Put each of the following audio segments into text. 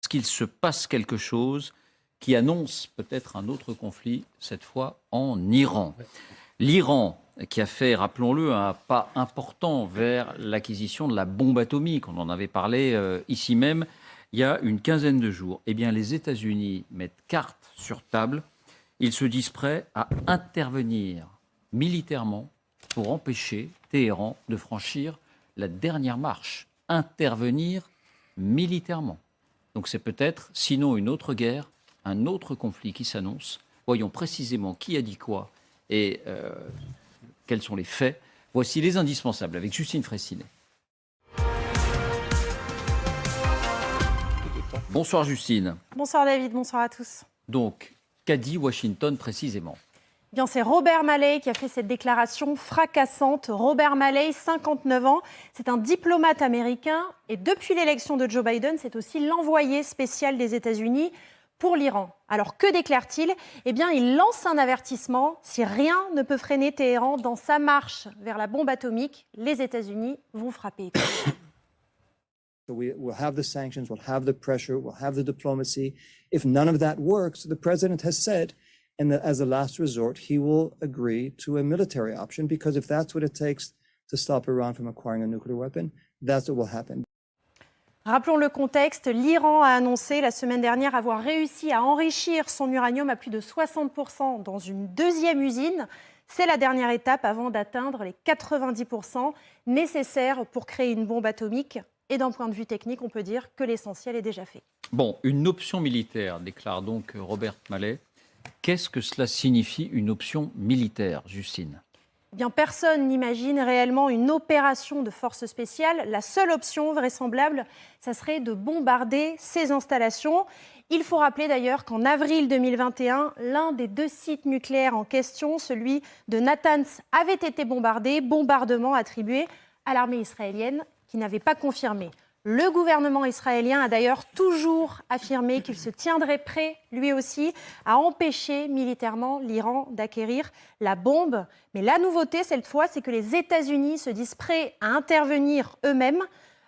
qu'il se passe quelque chose qui annonce peut-être un autre conflit, cette fois en Iran. L'Iran, qui a fait, rappelons-le, un pas important vers l'acquisition de la bombe atomique, on en avait parlé ici même il y a une quinzaine de jours. Eh bien, les États-Unis mettent carte sur table. Ils se disent prêts à intervenir militairement pour empêcher Téhéran de franchir la dernière marche. Intervenir militairement. Donc c'est peut-être, sinon une autre guerre, un autre conflit qui s'annonce. Voyons précisément qui a dit quoi et quels sont les faits. Voici les indispensables avec Justine Fraissinet. Bonsoir Justine. Bonsoir David, bonsoir à tous. Donc, qu'a dit Washington précisément ? Bien, c'est Robert Malley qui a fait cette déclaration fracassante. Robert Malley, 59 ans, c'est un diplomate américain et depuis l'élection de Joe Biden, c'est aussi l'envoyé spécial des États-Unis pour l'Iran. Alors que déclare-t-il ? Eh bien, il lance un avertissement. Si rien ne peut freiner Téhéran dans sa marche vers la bombe atomique, les États-Unis vont frapper. So we'll have the sanctions, we'll have the pressure, we'll have the diplomacy. If none of that works, the president has said, and as a last resort, he will agree to a military option, because if that's what it takes to stop Iran from acquiring a nuclear weapon, that's what will happen. Rappelons le contexte, l'Iran a annoncé la semaine dernière avoir réussi à enrichir son uranium à plus de 60% dans une deuxième usine. C'est la dernière étape avant d'atteindre les 90% nécessaires pour créer une bombe atomique. Et d'un point de vue technique, on peut dire que l'essentiel est déjà fait. Bon, une option militaire, déclare donc Robert Malley. Qu'est-ce que cela signifie, une option militaire, Justine ? Eh bien, personne n'imagine réellement une opération de force spéciale. La seule option vraisemblable, ça serait de bombarder ces installations. Il faut rappeler d'ailleurs qu'en avril 2021, l'un des deux sites nucléaires en question, celui de Natanz, avait été bombardé, bombardement attribué à l'armée israélienne qui n'avait pas confirmé. Le gouvernement israélien a d'ailleurs toujours affirmé qu'il se tiendrait prêt, lui aussi, à empêcher militairement l'Iran d'acquérir la bombe. Mais la nouveauté, cette fois, c'est que les États-Unis se disent prêts à intervenir eux-mêmes.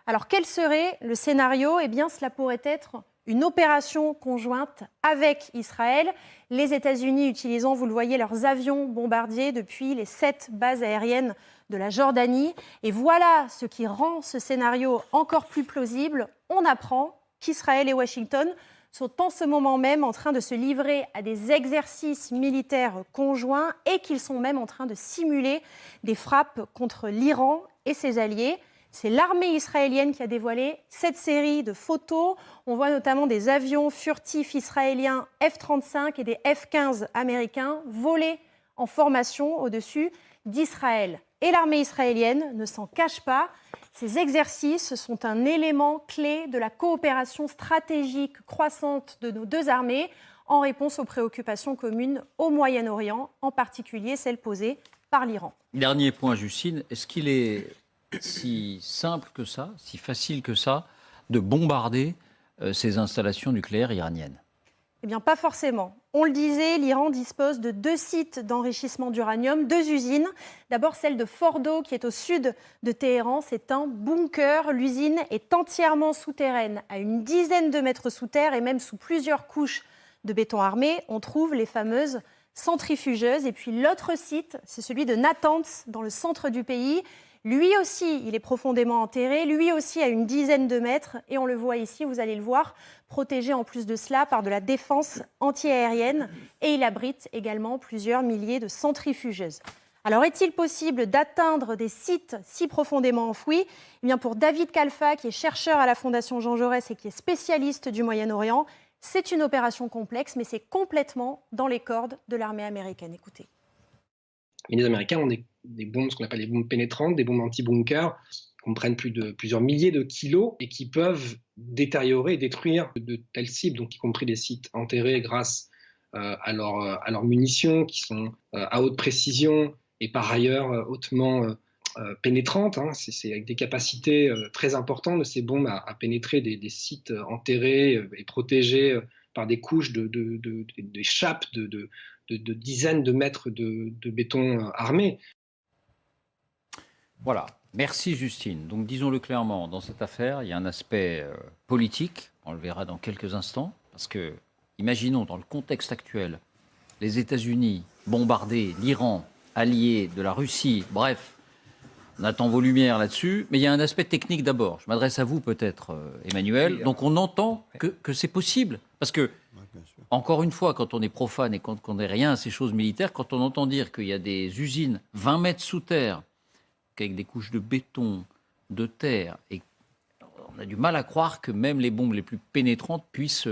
Alors, quel serait le scénario ? Eh bien, cela pourrait être une opération conjointe avec Israël. Les États-Unis utilisant, vous le voyez, leurs avions bombardiers depuis les 7 bases aériennes de la Jordanie. Et voilà ce qui rend ce scénario encore plus plausible. On apprend qu'Israël et Washington sont en ce moment même en train de se livrer à des exercices militaires conjoints et qu'ils sont même en train de simuler des frappes contre l'Iran et ses alliés. C'est l'armée israélienne qui a dévoilé cette série de photos. On voit notamment des avions furtifs israéliens F-35 et des F-15 américains voler en formation au-dessus d'Israël. Et l'armée israélienne ne s'en cache pas. Ces exercices sont un élément clé de la coopération stratégique croissante de nos deux armées en réponse aux préoccupations communes au Moyen-Orient, en particulier celles posées par l'Iran. Dernier point, Justine. Est-ce qu'il est si simple que ça, si facile que ça, de bombarder ces installations nucléaires iraniennes ? Eh bien, pas forcément. On le disait, l'Iran dispose de 2 sites d'enrichissement d'uranium, 2 usines. D'abord, celle de Fordo, qui est au sud de Téhéran. C'est un bunker. L'usine est entièrement souterraine, à une dizaine de mètres sous terre et même sous plusieurs couches de béton armé. On trouve les fameuses centrifugeuses. Et puis l'autre site, c'est celui de Natanz, dans le centre du pays. Lui aussi, il est profondément enterré, lui aussi à une dizaine de mètres, et on le voit ici, vous allez le voir, protégé en plus de cela par de la défense antiaérienne, et il abrite également plusieurs milliers de centrifugeuses. Alors, est-il possible d'atteindre des sites si profondément enfouis ? Eh bien, pour David Kalfa, qui est chercheur à la Fondation Jean Jaurès et qui est spécialiste du Moyen-Orient, c'est une opération complexe, mais c'est complètement dans les cordes de l'armée américaine. Écoutez. Et les Américains ont des bombes, ce qu'on appelle des bombes pénétrantes, des bombes anti-bunkers, qui comprennent plusieurs milliers de kilos et qui peuvent détériorer et détruire de telles cibles, donc y compris des sites enterrés grâce à leurs munitions qui sont à haute précision et par ailleurs hautement pénétrantes. C'est avec des capacités très importantes de ces bombes à pénétrer des sites enterrés et protégés par des couches des chappes de dizaines de mètres de béton armé. Voilà, Merci Justine. Donc disons-le clairement, dans cette affaire, il y a un aspect politique, on le verra dans quelques instants, parce que, imaginons, dans le contexte actuel, les États-Unis bombarder l'Iran, allié de la Russie, bref, on attend vos lumières là-dessus, mais il y a un aspect technique d'abord. Je m'adresse à vous peut-être, Emmanuel. Oui, donc on entend que c'est possible, parce que, encore une fois, quand on est profane et quand on n'est rien à ces choses militaires, quand on entend dire qu'il y a des usines 20 mètres sous terre, avec des couches de béton, de terre, et on a du mal à croire que même les bombes les plus pénétrantes puissent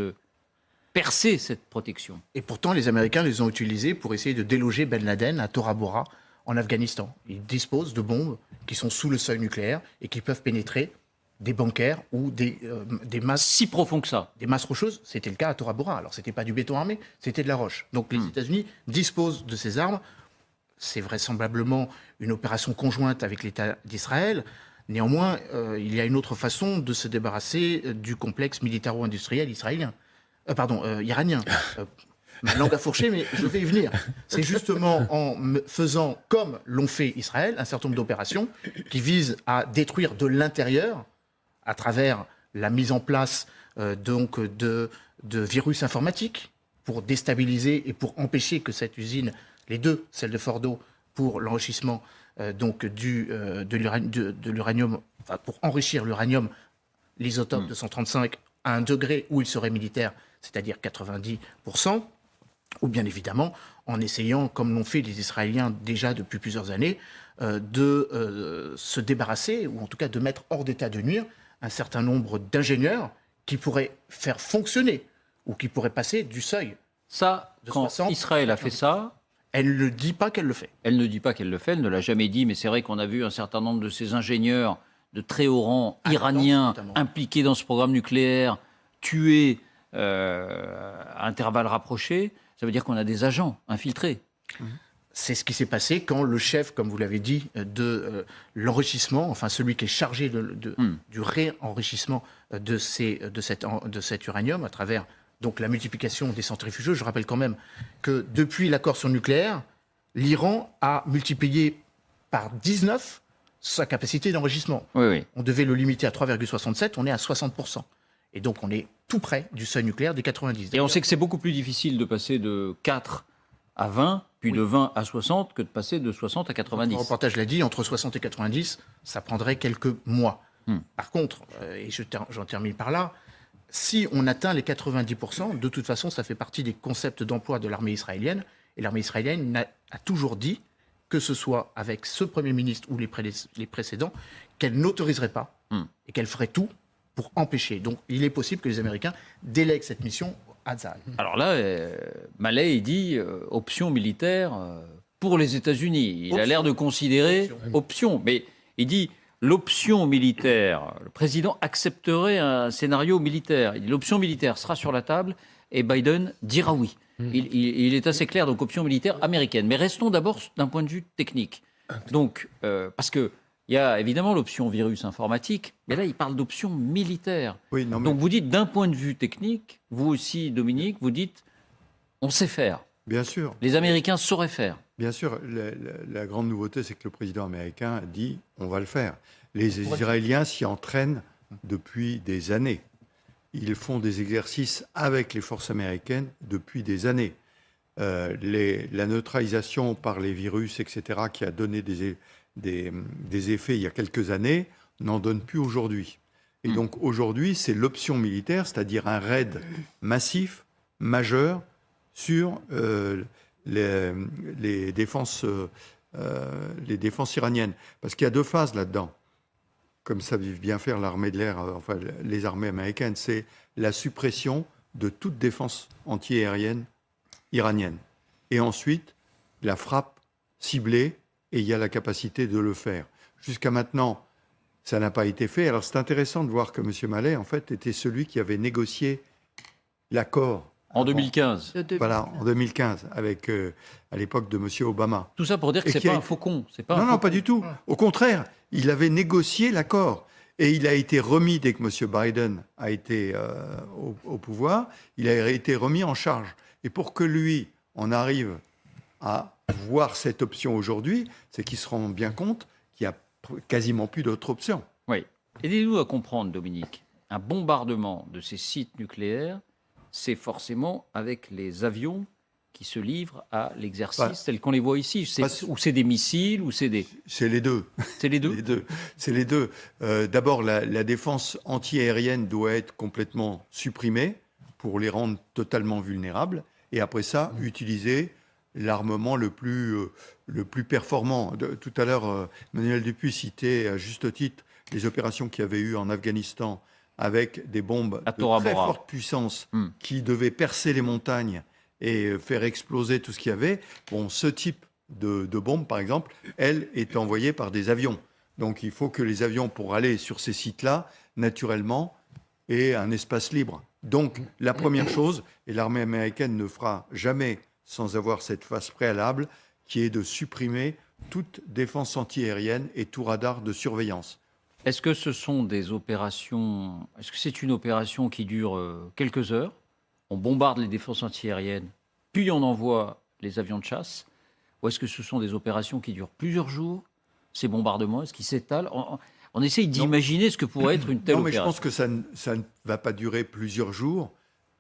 percer cette protection. Et pourtant, les Américains les ont utilisés pour essayer de déloger Ben Laden à Tora Bora, en Afghanistan. Ils disposent de bombes qui sont sous le seuil nucléaire et qui peuvent pénétrer des bunkers ou des masses. Si profond que ça. Des masses rocheuses, c'était le cas à Tora Bora. Alors, c'était pas du béton armé, c'était de la roche. Donc, les États-Unis disposent de ces armes. C'est vraisemblablement une opération conjointe avec l'État d'Israël. Néanmoins, il y a une autre façon de se débarrasser du complexe militaro-industriel israélien. Iranien. Ma langue a fourché, mais je vais y venir. C'est justement en faisant, comme l'ont fait Israël, un certain nombre d'opérations qui visent à détruire de l'intérieur, à travers la mise en place de virus informatiques, pour déstabiliser et pour empêcher que cette usine, les deux, celle de Fordo, pour l'enrichissement de l'uranium, enfin, pour enrichir l'uranium, l'isotope 235 à un degré où il serait militaire, c'est-à-dire 90%, ou bien évidemment en essayant, comme l'ont fait les Israéliens déjà depuis plusieurs années, de se débarrasser, ou en tout cas de mettre hors d'état de nuire un certain nombre d'ingénieurs qui pourraient faire fonctionner, ou qui pourraient passer du seuil. Ça, quand Israël a fait ça... Elle ne dit pas qu'elle le fait. Elle ne dit pas qu'elle le fait, elle ne l'a jamais dit, mais c'est vrai qu'on a vu un certain nombre de ces ingénieurs de très haut rang iraniens impliqués dans ce programme nucléaire, tués à intervalles rapprochés. Ça veut dire qu'on a des agents infiltrés. C'est ce qui s'est passé quand le chef, comme vous l'avez dit, de l'enrichissement, enfin celui qui est chargé du réenrichissement de cet uranium à travers donc la multiplication des centrifugeuses. Je rappelle quand même que depuis l'accord sur le nucléaire, l'Iran a multiplié par 19 sa capacité d'enrichissement. Oui. On devait le limiter à 3,67, on est à 60%. Et donc on est tout près du seuil nucléaire des 90. Et on sait que c'est beaucoup plus difficile de passer de 4 à 20, puis de 20 à 60, que de passer de 60 à 90. Le reportage l'a dit, entre 60 et 90, ça prendrait quelques mois. Par contre, et j'en termine par là, si on atteint les 90%, de toute façon, ça fait partie des concepts d'emploi de l'armée israélienne. Et l'armée israélienne a toujours dit, que ce soit avec ce Premier ministre ou les précédents, qu'elle n'autoriserait pas et qu'elle ferait tout pour empêcher. Donc, il est possible que les Américains délèguent cette mission à Tzahal. Alors là, Malay, il dit option militaire pour les États-Unis. Il a l'air de considérer option. Mais il dit l'option militaire, le président accepterait un scénario militaire. Il dit l'option militaire sera sur la table et Biden dira oui. Il est assez clair, donc option militaire américaine. Mais restons d'abord d'un point de vue technique. Donc, parce que il y a évidemment l'option virus informatique, mais là, il parle d'option militaire. Oui, non, mais... Donc, vous dites d'un point de vue technique, vous aussi, Dominique, vous dites on sait faire. Bien sûr. Les Américains sauraient faire. Bien sûr. La grande nouveauté, c'est que le président américain dit on va le faire. Les Israéliens s'y entraînent depuis des années. Ils font des exercices avec les forces américaines depuis des années. La neutralisation par les virus, etc., qui a donné des effets il y a quelques années, n'en donne plus aujourd'hui. Et donc aujourd'hui, c'est l'option militaire, c'est-à-dire un raid massif, majeur, sur les défenses iraniennes. Parce qu'il y a deux phases là-dedans, comme savent bien faire l'armée de l'air, enfin les armées américaines, c'est la suppression de toute défense antiaérienne iranienne. Et ensuite, la frappe ciblée, et il y a la capacité de le faire. Jusqu'à maintenant, ça n'a pas été fait. Alors c'est intéressant de voir que M. Malay, en fait, était celui qui avait négocié l'accord. En 2015. Voilà, en 2015, avec, à l'époque de M. Obama. Tout ça pour dire que ce n'est pas un faucon. Non, pas du tout. Au contraire, il avait négocié l'accord. Et il a été remis, dès que M. Biden a été au pouvoir, il a été remis en charge. Et pour que lui, on arrive à voir cette option aujourd'hui, c'est qu'il se rend bien compte qu'il y a quasiment plus d'autre option. Oui. Aidez-nous à comprendre, Dominique. Un bombardement de ces sites nucléaires, c'est forcément avec les avions qui se livrent à l'exercice tel qu'on les voit ici. Ou c'est des missiles, ou c'est des... C'est les deux. C'est les deux. C'est les deux. D'abord, la défense antiaérienne doit être complètement supprimée pour les rendre totalement vulnérables. Et après ça, utiliser l'armement le plus performant. Tout à l'heure, Manuel Dupuis citait à juste titre les opérations qu'il y avait eu en Afghanistan avec des bombes de très forte puissance qui devaient percer les montagnes et faire exploser tout ce qu'il y avait. Bon, ce type de bombe, par exemple, elle est envoyée par des avions. Donc il faut que les avions, pour aller sur ces sites-là, naturellement, aient un espace libre. Donc la première chose, et l'armée américaine ne fera jamais sans avoir cette phase préalable, qui est de supprimer toute défense antiaérienne et tout radar de surveillance. Est-ce que ce sont des opérations... Est-ce que c'est une opération qui dure quelques heures? On bombarde les défenses antiaériennes, puis on envoie les avions de chasse? Ou est-ce que ce sont des opérations qui durent plusieurs jours? Ces bombardements, est-ce qu'ils s'étalent? On essaye d'imaginer ce que pourrait être une telle opération. Non, mais je pense que ça ne va pas durer plusieurs jours,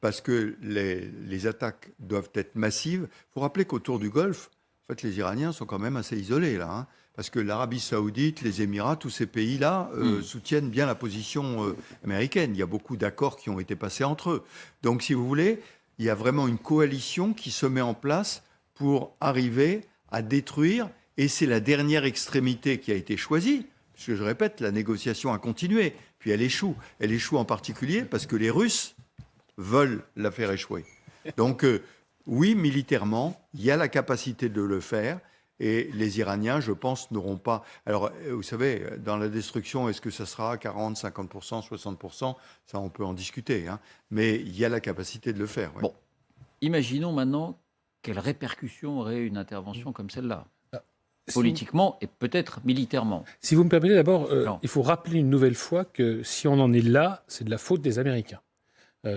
parce que les attaques doivent être massives. Il faut rappeler qu'autour du Golfe, en fait, les Iraniens sont quand même assez isolés, là, hein, parce que l'Arabie saoudite, les Émirats, tous ces pays-là soutiennent bien la position américaine. Il y a beaucoup d'accords qui ont été passés entre eux. Donc, si vous voulez, il y a vraiment une coalition qui se met en place pour arriver à détruire, et c'est la dernière extrémité qui a été choisie, puisque je répète, la négociation a continué, puis elle échoue. Elle échoue en particulier parce que les Russes veulent la faire échouer. Donc, oui, militairement, il y a la capacité de le faire, et les Iraniens, je pense, n'auront pas... Alors, vous savez, dans la destruction, est-ce que ça sera 40, 50%, 60%? Ça, on peut en discuter, hein. Mais il y a la capacité de le faire. Ouais. Bon, imaginons maintenant quelles répercussions aurait une intervention comme celle-là, politiquement et peut-être militairement. Si vous me permettez, d'abord, il faut rappeler une nouvelle fois que si on en est là, c'est de la faute des Américains.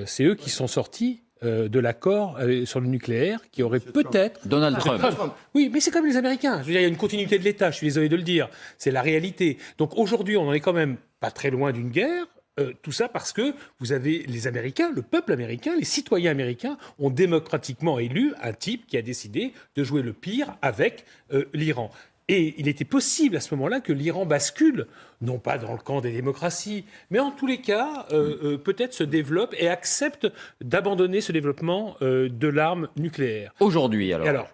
C'est eux qui sont sortis de l'accord sur le nucléaire, qui aurait peut-être... Donald Trump. Oui, mais c'est comme les Américains. Je veux dire, il y a une continuité de l'État, je suis désolé de le dire. C'est la réalité. Donc aujourd'hui, on n'en est quand même pas très loin d'une guerre. Tout ça parce que vous avez les Américains, le peuple américain, les citoyens américains ont démocratiquement élu un type qui a décidé de jouer le pire avec l'Iran. Et il était possible à ce moment-là que l'Iran bascule, non pas dans le camp des démocraties, mais en tous les cas, peut-être se développe et accepte d'abandonner ce développement de l'arme nucléaire. Aujourd'hui, alors. Et alors,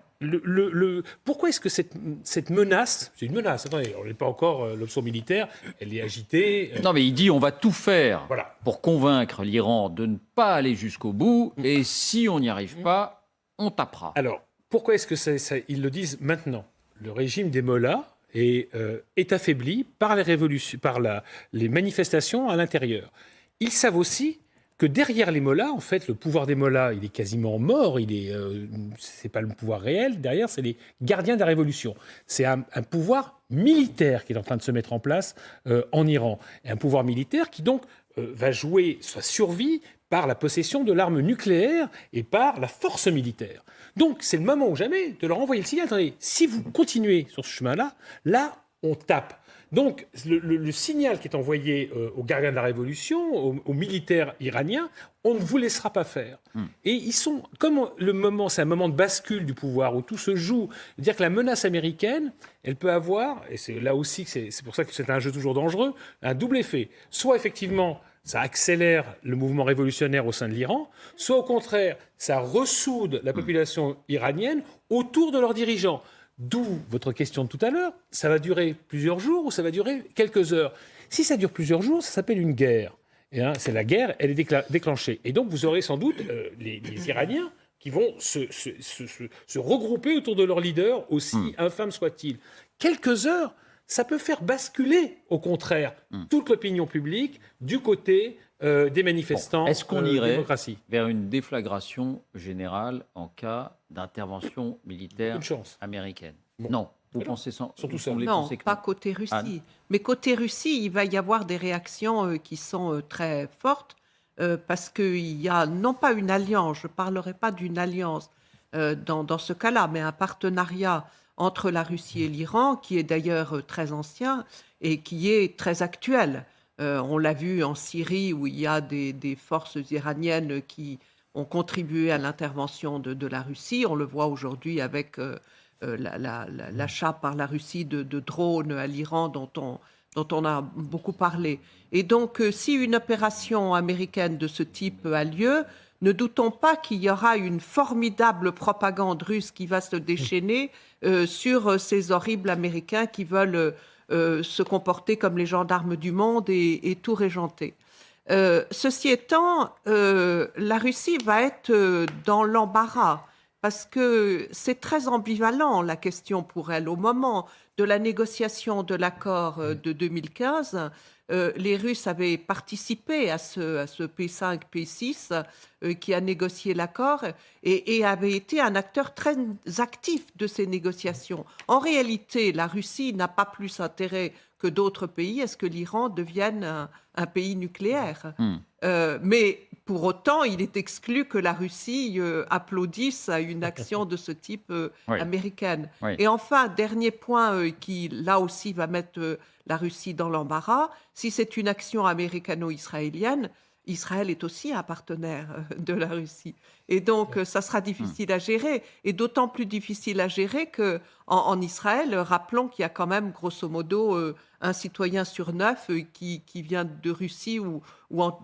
pourquoi est-ce que cette menace, c'est une menace, attendez, on n'est pas encore l'option militaire, elle est agitée. Non, mais il dit on va tout faire Voilà. pour convaincre l'Iran de ne pas aller jusqu'au bout, et si on n'y arrive pas, on tapera. Alors, pourquoi est-ce que ils le disent maintenant? Le régime des mollahs est affaibli par les révolutions, par les manifestations à l'intérieur. Ils savent aussi que derrière les mollahs, en fait, le pouvoir des mollahs, il est quasiment mort. C'est pas le pouvoir réel. Derrière, c'est les gardiens de la révolution. C'est un pouvoir militaire qui est en train de se mettre en place en Iran. Et un pouvoir militaire qui donc va jouer sa survie par la possession de l'arme nucléaire et par la force militaire. Donc, c'est le moment ou jamais de leur envoyer le signal. Attendez, si vous continuez sur ce chemin-là, là, on tape. Donc, le signal qui est envoyé aux gardiens de la Révolution, aux militaires iraniens, on ne vous laissera pas faire. Et ils sont, comme le moment, c'est un moment de bascule du pouvoir où tout se joue, dire que la menace américaine, elle peut avoir, et c'est là aussi, c'est pour ça que c'est un jeu toujours dangereux, un double effet. Soit effectivement, ça accélère le mouvement révolutionnaire au sein de l'Iran, soit au contraire, ça ressoude la population iranienne autour de leurs dirigeants. D'où votre question de tout à l'heure, ça va durer plusieurs jours ou ça va durer quelques heures? Si ça dure plusieurs jours, ça s'appelle une guerre. Et c'est la guerre, elle est déclenchée. Et donc vous aurez sans doute les Iraniens qui vont se regrouper autour de leur leader, aussi infâme soit-il. Quelques heures, ça peut faire basculer, au contraire, toute l'opinion publique du côté des manifestants. Est-ce qu'on irait démocratie. vers une déflagration générale en cas d'intervention militaire américaine? Bon. Non. Vous pensez surtout ça. Non, pas côté Russie. Anne. Mais côté Russie, il va y avoir des réactions qui sont très fortes parce qu'il y a non pas une alliance, je ne parlerai pas d'une alliance dans ce cas-là, mais un partenariat entre la Russie et l'Iran, qui est d'ailleurs très ancien, et qui est très actuelle. On l'a vu en Syrie où il y a des forces iraniennes qui ont contribué à l'intervention de la Russie. On le voit aujourd'hui avec l'achat par la Russie de drones à l'Iran dont on a beaucoup parlé. Et donc, si une opération américaine de ce type a lieu, ne doutons pas qu'il y aura une formidable propagande russe qui va se déchaîner sur ces horribles Américains qui veulent se comporter comme les gendarmes du monde et tout régenter. Ceci étant, la Russie va être dans l'embarras parce que c'est très ambivalent la question pour elle. Au moment de la négociation de l'accord de 2015, les Russes avaient participé à ce P5, P6 qui a négocié l'accord et avait été un acteur très actif de ces négociations. En réalité, la Russie n'a pas plus intérêt que d'autres pays à ce que l'Iran devienne un pays nucléaire. Mais pour autant, il est exclu que la Russie applaudisse à une action de ce type américaine. Oui. Et enfin, dernier point qui, là aussi, va mettre la Russie dans l'embarras, si c'est une action américano-israélienne, Israël est aussi un partenaire de la Russie. Et donc, ça sera difficile à gérer. Et d'autant plus difficile à gérer qu'en Israël, rappelons qu'il y a quand même, grosso modo, un citoyen sur 9 qui vient de Russie ou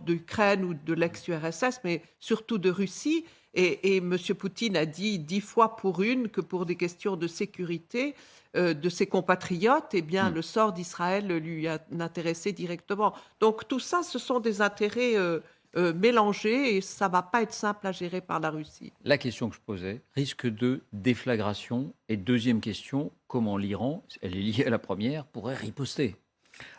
d'Ukraine ou de l'ex-URSS, mais surtout de Russie. Et M. Poutine a dit 10 fois pour une que pour des questions de sécurité de ses compatriotes, eh bien, le sort d'Israël lui a intéressé directement. Donc tout ça, ce sont des intérêts mélangés et ça ne va pas être simple à gérer par la Russie. La question que je posais, risque de déflagration. Et deuxième question, comment l'Iran, elle est liée à la première, pourrait riposter?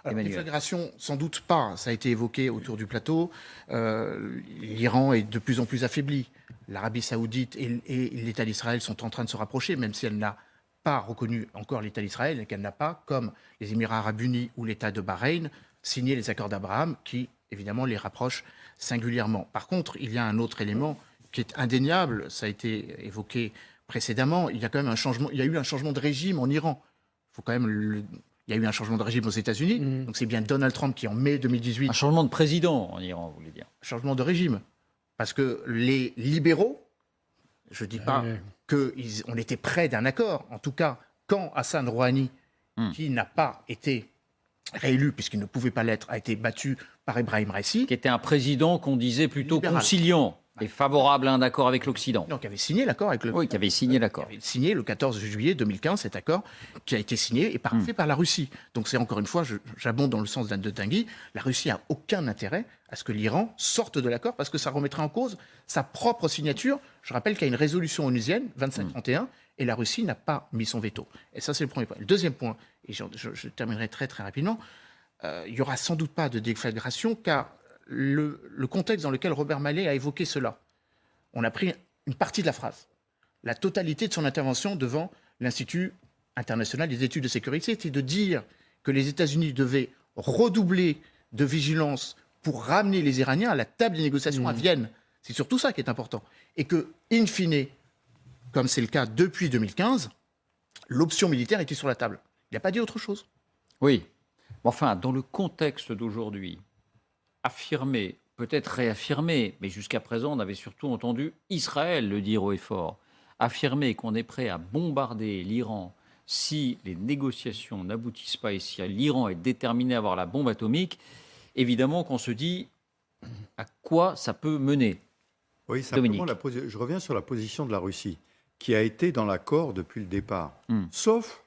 Alors, déflagration, sans doute pas. Ça a été évoqué autour du plateau. L'Iran est de plus en plus affaibli. L'Arabie saoudite et l'État d'Israël sont en train de se rapprocher, même si elle n'a pas reconnu encore l'État d'Israël et qu'elle n'a pas, comme les Émirats arabes unis ou l'État de Bahreïn, signé les accords d'Abraham qui, évidemment, les rapprochent singulièrement. Par contre, il y a un autre élément qui est indéniable. Ça a été évoqué précédemment. Il y a quand même un changement. Il y a eu un changement de régime en Iran. Il faut quand même il y a eu un changement de régime aux États-Unis. Donc c'est bien Donald Trump qui, en mai 2018... Un changement de président en Iran, vous voulez dire? Changement de régime. Parce que les libéraux, je ne dis pas qu'on était près d'un accord. En tout cas, quand Hassan Rouhani, qui n'a pas été réélu, puisqu'il ne pouvait pas l'être, a été battu par Ebrahim Raisi... Qui était un président qu'on disait plutôt libéral, conciliant et favorable à un accord avec l'Occident. Donc, qui avait signé l'accord avec le... Oui, qui avait signé l'accord. Qui avait signé le 14 juillet 2015, cet accord, qui a été signé et paraphé par la Russie. Donc c'est encore une fois, j'abonde dans le sens de Tanguy, la Russie n'a aucun intérêt à ce que l'Iran sorte de l'accord parce que ça remettrait en cause sa propre signature. Je rappelle qu'il y a une résolution onusienne, 2531, et la Russie n'a pas mis son veto. Et ça, c'est le premier point. Le deuxième point, et je terminerai très très rapidement, il n'y aura sans doute pas de déflagration car le contexte dans lequel Robert Malley a évoqué cela, on a pris une partie de la phrase. La totalité de son intervention devant l'Institut international des études de sécurité, c'était de dire que les États-Unis devaient redoubler de vigilance pour ramener les Iraniens à la table des négociations à Vienne. C'est surtout ça qui est important. Et que, in fine, comme c'est le cas depuis 2015, l'option militaire était sur la table. Il n'a pas dit autre chose. Oui. Enfin, dans le contexte d'aujourd'hui, affirmer, peut-être réaffirmer, mais jusqu'à présent, on avait surtout entendu Israël le dire haut et fort, affirmer qu'on est prêt à bombarder l'Iran si les négociations n'aboutissent pas et si l'Iran est déterminé à avoir la bombe atomique, évidemment qu'on se dit à quoi ça peut mener. Oui, simplement, je reviens sur la position de la Russie, qui a été dans l'accord depuis le départ, sauf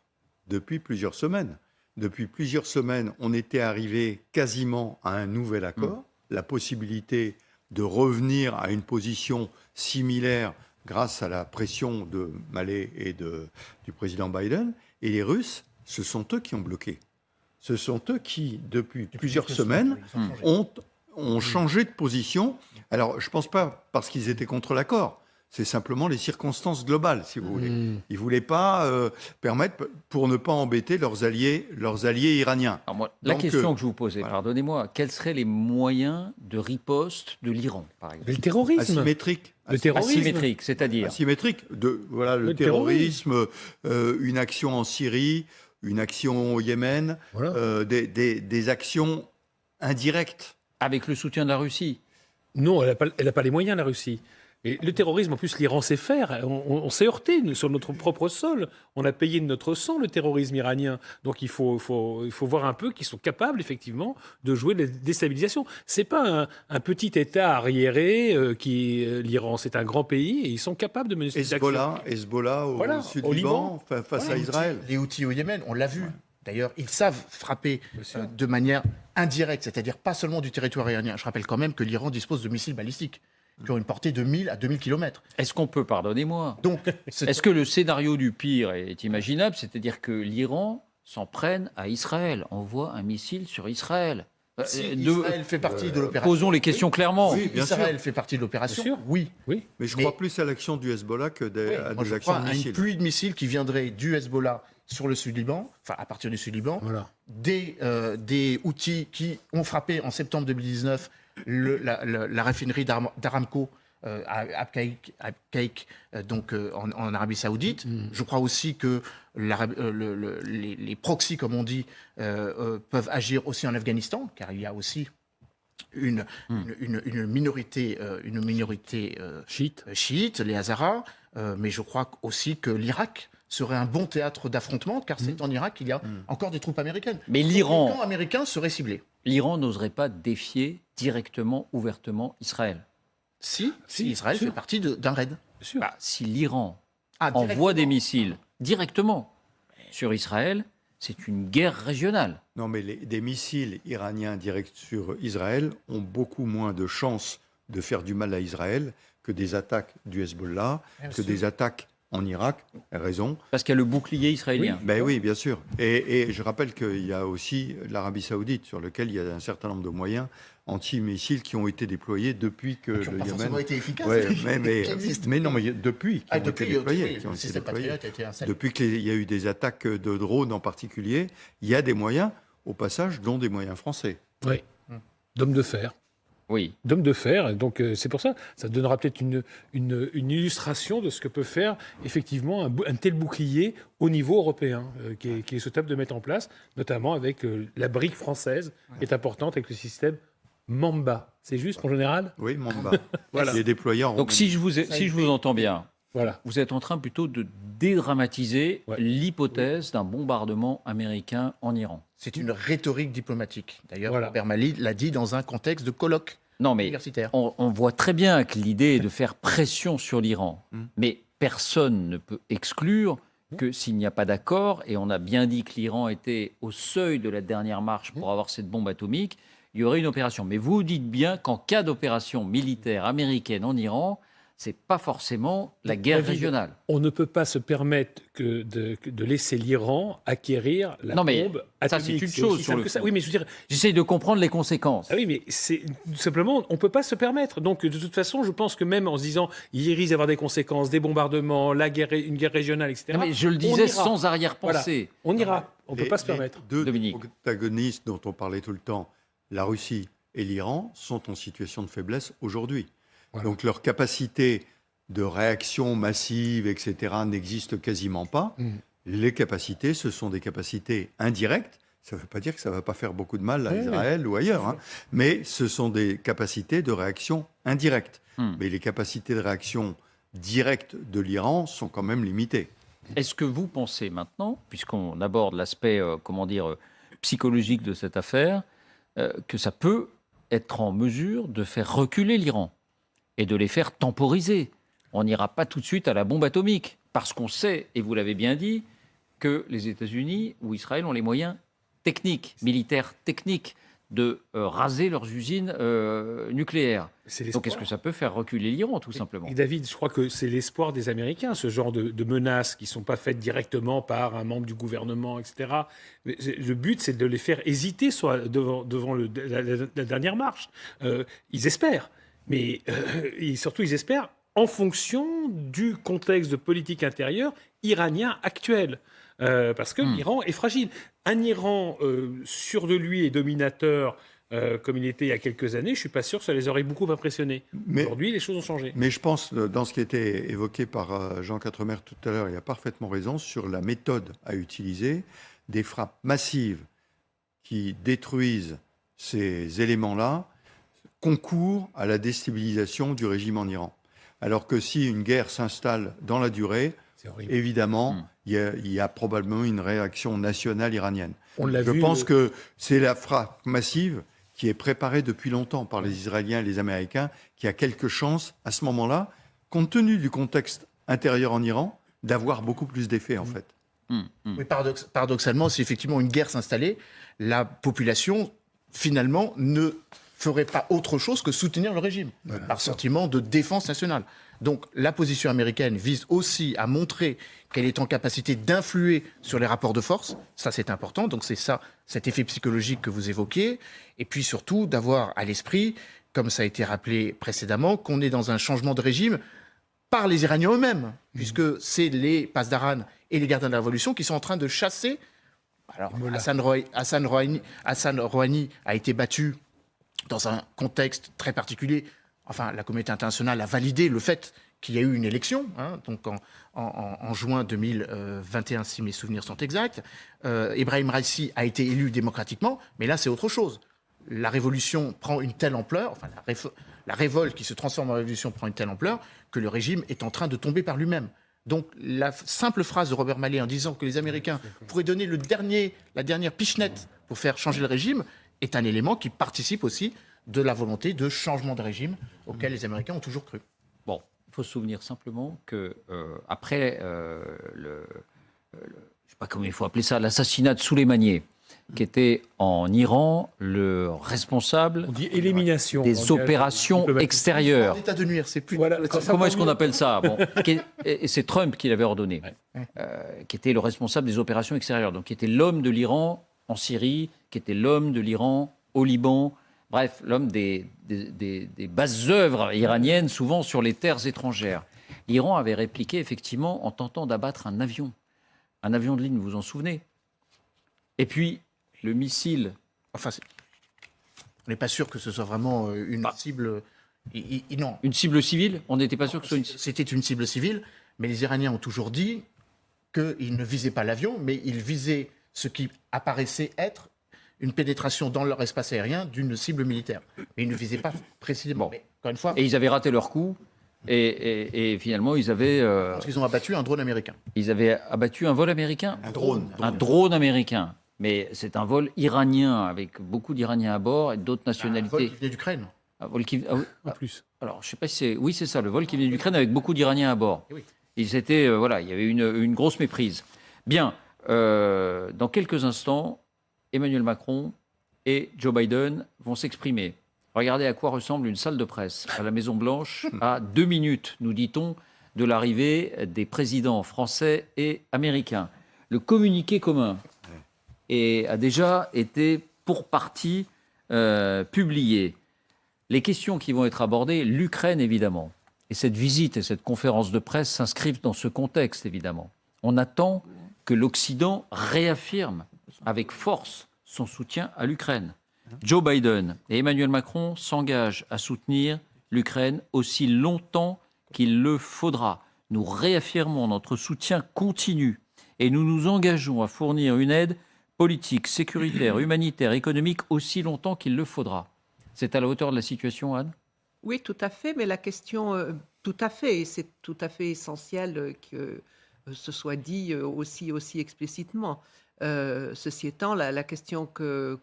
depuis plusieurs semaines. Depuis plusieurs semaines, on était arrivé quasiment à un nouvel accord, la possibilité de revenir à une position similaire grâce à la pression de Malley et du président Biden. Et les Russes, ce sont eux qui ont bloqué. Ce sont eux qui, depuis plusieurs semaines, ont changé de position. Alors, je ne pense pas parce qu'ils étaient contre l'accord. C'est simplement les circonstances globales, si vous voulez. Ils ne voulaient pas permettre, pour ne pas embêter leurs alliés iraniens. Alors moi, la question que je vous posais, pardonnez-moi, quels seraient les moyens de riposte de l'Iran, par exemple? Le terrorisme. Asymétrique. Le terrorisme. Asymétrique, c'est-à-dire asymétrique. Le terrorisme, une action en Syrie, une action au Yémen, Voilà. des actions indirectes. Avec le soutien de la Russie. Non, elle n'a pas les moyens, la Russie. Et le terrorisme, en plus, l'Iran sait faire. On s'est heurté sur notre propre sol. On a payé de notre sang le terrorisme iranien. Donc il faut voir un peu qu'ils sont capables, effectivement, de jouer la déstabilisation. C'est pas un petit État arriéré l'Iran. C'est un grand pays et ils sont capables de mener cette action. Hezbollah au Voilà, sud au Liban, face à Les Israël. Les Houthis au Yémen, on l'a vu. D'ailleurs, ils savent frapper de manière indirecte, c'est-à-dire pas seulement du territoire iranien. Je rappelle quand même que l'Iran dispose de missiles balistiques qui ont une portée de 1000 à 2000 km. Est-ce qu'on peut, pardonnez-moi, Donc, est-ce que le scénario du pire est imaginable, c'est-à-dire que l'Iran s'en prenne à Israël, envoie un missile sur Israël? si Israël fait partie de l'opération, Posons les questions clairement. Oui, bien Israël sûr. fait partie de l'opération, Bien sûr. oui. Oui. Mais je crois plus à l'action du Hezbollah que à Moi, des je actions crois de à une missiles. pluie de missiles qui viendrait du Hezbollah sur le sud-Liban, enfin à partir du sud-Liban, Voilà. des Houthis qui ont frappé en septembre 2019 la raffinerie d'Aramco à Abqaiq, donc en Arabie Saoudite. Je crois aussi que les proxys, comme on dit, peuvent agir aussi en Afghanistan, car il y a aussi une minorité chiite, les Hazaras, mais je crois aussi que l'Irak serait un bon théâtre d'affrontement, car c'est en Irak qu'il y a encore des troupes américaines. Mais Les l'Iran, camps américains seraient ciblés. l'Iran n'oserait pas défier directement, ouvertement Israël. Si Si, Israël sûr. fait partie d'un raid. Bien sûr. Bah, si l'Iran Directement. envoie des missiles directement sur Israël, c'est une guerre régionale. Non, mais des missiles iraniens directs sur Israël ont beaucoup moins de chances de faire du mal à Israël que des attaques du Hezbollah, Bien que sûr. des attaques en Irak. Raison. Parce qu'il y a le bouclier israélien. Ben oui, bien sûr. Et je rappelle qu'il y a aussi l'Arabie Saoudite, sur lequel il y a un certain nombre de moyens anti-missiles qui ont été déployés depuis que Qui n'ont le pas Yémen. forcément été efficaces. Ouais, qui existent. mais non, mais depuis, qui ont été déployés. oui, qui ont le été système déployés. Patriot a été installé. Depuis qu'il y a eu des attaques de drones en particulier, il y a des moyens, au passage, dont des moyens français. Oui. D'hommes de fer. Oui. D'hommes de fer. Donc c'est pour ça, ça donnera peut-être une illustration de ce que peut faire effectivement un tel bouclier au niveau européen, qui est souhaitable de mettre en place, notamment avec la brique française, qui est importante avec le système Mamba. C'est juste, mon général? Oui, Mamba. Voilà. Qui est déployé en Donc si je vous entends bien, Voilà. vous êtes en train plutôt de dédramatiser Ouais. l'hypothèse d'un bombardement américain en Iran. C'est une rhétorique diplomatique. D'ailleurs, Voilà. Robert Malley l'a dit dans un contexte de colloque Non, mais universitaire. on voit très bien que l'idée est de faire pression sur l'Iran. Mais personne ne peut exclure que s'il n'y a pas d'accord, et on a bien dit que l'Iran était au seuil de la dernière marche pour avoir cette bombe atomique, il y aurait une opération. Mais vous dites bien qu'en cas d'opération militaire américaine en Iran, c'est pas forcément la guerre David, régionale. On ne peut pas se permettre que de laisser l'Iran acquérir la Non, mais bombe ça, atomique. c'est une aussi chose sur simple le que ça. fond. Oui, mais je veux dire, J'essaye de comprendre les conséquences. ah oui, mais c'est tout simplement, on ne peut pas se permettre. Donc, de toute façon, je pense que même en se disant, il risque d'avoir des conséquences, des bombardements, une guerre régionale, etc. Non, mais je le on disais ira. sans arrière-pensée. On ira. On ne peut Les- pas se les permettre. Deux Dominique. protagonistes dont on parlait tout le temps, la Russie et l'Iran, sont en situation de faiblesse aujourd'hui. Voilà. Donc leur capacité de réaction massive, etc., n'existe quasiment pas. Les capacités, ce sont des capacités indirectes. Ça ne veut pas dire que ça ne va pas faire beaucoup de mal à Oui, Israël ou ailleurs, hein. Mais ce sont des capacités de réaction indirectes. Mais les capacités de réaction directe de l'Iran sont quand même limitées. Est-ce que vous pensez maintenant, puisqu'on aborde l'aspect, psychologique de cette affaire, que ça peut être en mesure de faire reculer l'Iran et de les faire temporiser? On n'ira pas tout de suite à la bombe atomique, parce qu'on sait, et vous l'avez bien dit, que les États-Unis ou Israël ont les moyens techniques, militaires techniques, de raser leurs usines nucléaires. C'est Donc l'espoir. est-ce que ça peut faire reculer l'Iran, tout simplement? Et David, je crois que c'est l'espoir des Américains, ce genre de menaces qui ne sont pas faites directement par un membre du gouvernement, etc. Mais le but, c'est de les faire hésiter devant la dernière marche. Ils espèrent, mais surtout, ils espèrent en fonction du contexte de politique intérieure iranien actuel. Parce que l'Iran est fragile. Un Iran sûr de lui et dominateur, comme il était il y a quelques années, je ne suis pas sûr que ça les aurait beaucoup impressionnés. Mais- Aujourd'hui, les choses ont changé. Mais je pense, dans ce qui a été évoqué par Jean Quatremer tout à l'heure, il a parfaitement raison sur la méthode à utiliser. des frappes massives qui détruisent ces éléments-là concourent à la déstabilisation du régime en Iran. Alors que si une guerre s'installe dans la durée, évidemment, il y a probablement une réaction nationale iranienne. Je pense que c'est la frappe massive qui est préparée depuis longtemps par les Israéliens et les Américains, qui a quelque chance, à ce moment-là, compte tenu du contexte intérieur en Iran, d'avoir beaucoup plus d'effet, en fait. Oui, paradoxalement, si effectivement une guerre s'installait, la population, finalement, ne ferait pas autre chose que soutenir le régime, par sentiment de défense nationale. Donc la position américaine vise aussi à montrer qu'elle est en capacité d'influer sur les rapports de force. Ça, c'est important. Donc c'est ça, cet effet psychologique que vous évoquiez. Et puis surtout, d'avoir à l'esprit, comme ça a été rappelé précédemment, qu'on est dans un changement de régime par les Iraniens eux-mêmes, puisque c'est les Pasdaran et les gardiens de la Révolution qui sont en train de chasser. Alors, Hassan Rouhani a été battu dans un contexte très particulier. Enfin, la communauté internationale a validé le fait qu'il y a eu une élection, donc en juin 2021, si mes souvenirs sont exacts. Ebrahim Raisi a été élu démocratiquement, mais là, c'est autre chose. La révolution prend une telle ampleur, enfin, la révolte qui se transforme en révolution prend une telle ampleur que le régime est en train de tomber par lui-même. Donc, la simple phrase de Robert Malley en disant que les Américains pourraient donner la dernière pichenette pour faire changer le régime est un élément qui participe aussi de la volonté de changement de régime auquel les Américains ont toujours cru. Bon, il faut se souvenir simplement que après je ne sais pas comment il faut appeler ça, l'assassinat de Soleimani, qui était en Iran le responsable On dit élimination, des opérations extérieures. En état de nuire, c'est plus... Voilà, Comment est-ce qu'on appelle ça? Bon, et c'est Trump qui l'avait ordonné, qui était le responsable des opérations extérieures, donc qui était l'homme de l'Iran en Syrie, qui était l'homme de l'Iran au Liban, bref, l'homme des bases œuvres iraniennes, souvent sur les terres étrangères. L'Iran avait répliqué effectivement en tentant d'abattre un avion de ligne, vous vous en souvenez? Et puis, le missile... Enfin, on n'est pas sûr que ce soit vraiment une cible... non. Une cible civile? On n'était pas sûr que ce soit une... C'était une cible civile, mais les Iraniens ont toujours dit qu'ils ne visaient pas l'avion, mais ils visaient ce qui apparaissait être une pénétration dans leur espace aérien d'une cible militaire. Mais ils ne visaient pas précisément. Bon. Mais, encore une fois... Et ils avaient raté leur coup, et finalement, ils avaient... Parce qu'ils ont abattu un drone américain. Ils avaient abattu un vol américain? Un drone. Un drone américain. Mais c'est un vol iranien, avec beaucoup d'Iraniens à bord et d'autres nationalités. Un vol qui venait d'Ukraine. Un vol qui... Ah oui. En plus. Alors, je ne sais pas si c'est... Oui, c'est ça, le vol qui venait d'Ukraine avec beaucoup d'Iraniens à bord. Et oui. Ils étaient... voilà, il y avait une grosse méprise. Bien, dans quelques instants, Emmanuel Macron et Joe Biden vont s'exprimer. Regardez à quoi ressemble une salle de presse à la Maison-Blanche à 2 minutes, nous dit-on, de l'arrivée des présidents français et américains. Le communiqué commun a déjà été pour partie publié. Les questions qui vont être abordées, l'Ukraine évidemment, et cette visite et cette conférence de presse s'inscrivent dans ce contexte évidemment. On attend que l'Occident réaffirme avec force son soutien à l'Ukraine. Joe Biden et Emmanuel Macron s'engagent à soutenir l'Ukraine aussi longtemps qu'il le faudra. Nous réaffirmons notre soutien continu et nous nous engageons à fournir une aide politique, sécuritaire, humanitaire, économique aussi longtemps qu'il le faudra. C'est à la hauteur de la situation, Anne? Oui, tout à fait, mais la question, tout à fait, et c'est tout à fait essentiel que ce soit dit aussi explicitement. Ceci étant, la question que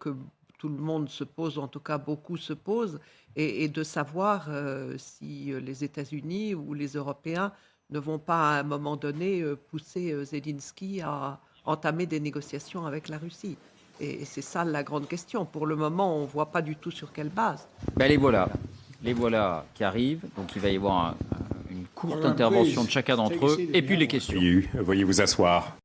tout le monde se pose, en tout cas beaucoup se posent, est de savoir si les États-Unis ou les Européens ne vont pas à un moment donné pousser Zelensky à entamer des négociations avec la Russie. Et c'est ça la grande question. Pour le moment, on ne voit pas du tout sur quelle base. Ben les voilà qui arrivent. Donc il va y avoir une courte intervention de chacun d'entre eux et puis les questions. Veuillez vous asseoir.